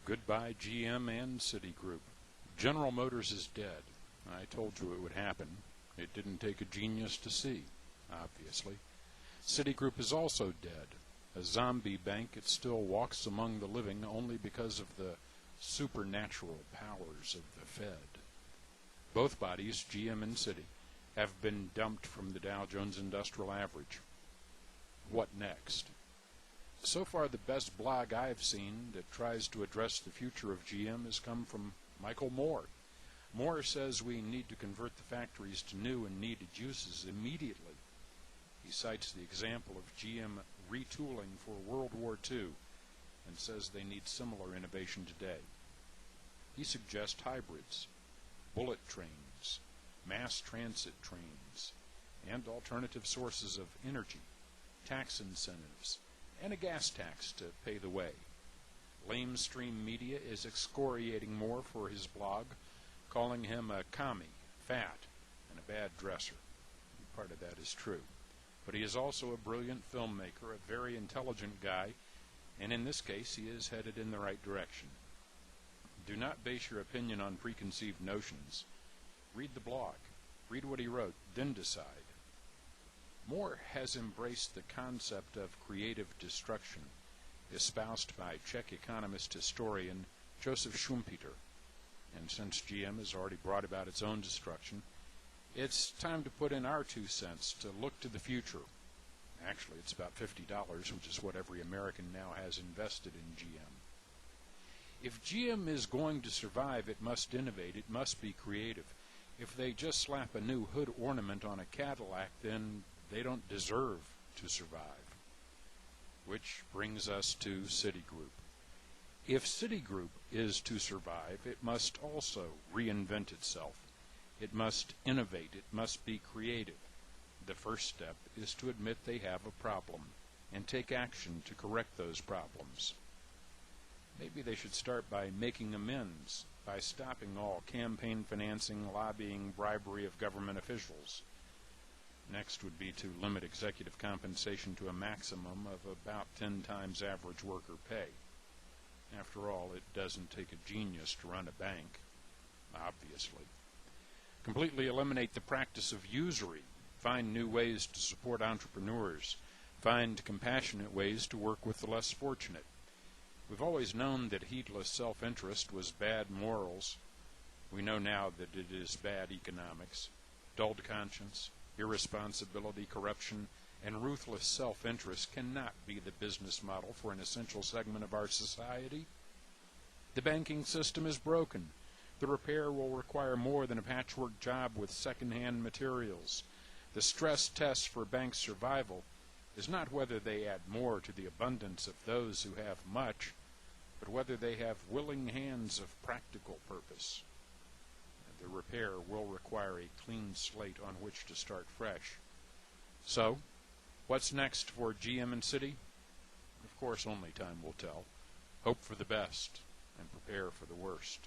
Goodbye GM and Citigroup. General Motors is dead. I told you it would happen. It didn't take a genius to see, obviously. Citigroup is also dead. A zombie bank, it still walks among the living only because of the supernatural powers of the Fed. Both bodies, GM and Citi, have been dumped from the Dow Jones Industrial Average. What next? So far, the best blog I've seen that tries to address the future of GM has come from Michael Moore. Moore says we need to convert the factories to new and needed uses immediately. He cites the example of GM retooling for World War II and says they need similar innovation today. He suggests hybrids, bullet trains, mass transit trains, and alternative sources of energy, tax incentives, and a gas tax to pay the way. Lamestream Media is excoriating Moore for his blog, calling him a commie, fat, and a bad dresser. Part of that is true. But he is also a brilliant filmmaker, a very intelligent guy, and in this case he is headed in the right direction. Do not base your opinion on preconceived notions. Read the blog. Read what he wrote, then decide. Moore has embraced the concept of creative destruction, espoused by Czech economist historian Joseph Schumpeter. And since GM has already brought about its own destruction, it's time to put in our 2 cents to look to the future. Actually, it's about $50, which is what every American now has invested in GM. If GM is going to survive, it must innovate, it must be creative. If they just slap a new hood ornament on a Cadillac, then they don't deserve to survive. Which brings us to Citigroup. If Citigroup is to survive, it must also reinvent itself. It must innovate. It must be creative. The first step is to admit they have a problem and take action to correct those problems. Maybe they should start by making amends, by stopping all campaign financing, lobbying, bribery of government officials. Next would be to limit executive compensation to a maximum of about 10 times average worker pay. After all, it doesn't take a genius to run a bank, obviously. Completely eliminate the practice of usury. Find new ways to support entrepreneurs. Find compassionate ways to work with the less fortunate. We've always known that heedless self-interest was bad morals. We know now that it is bad economics. Dulled conscience, irresponsibility, corruption, and ruthless self-interest cannot be the business model for an essential segment of our society. The banking system is broken. The repair will require more than a patchwork job with second-hand materials. The stress test for bank survival is not whether they add more to the abundance of those who have much, but whether they have willing hands of practical purpose. The repair will require a clean slate on which to start fresh. So, what's next for GM and Citi? Of course, only time will tell. Hope for the best and prepare for the worst.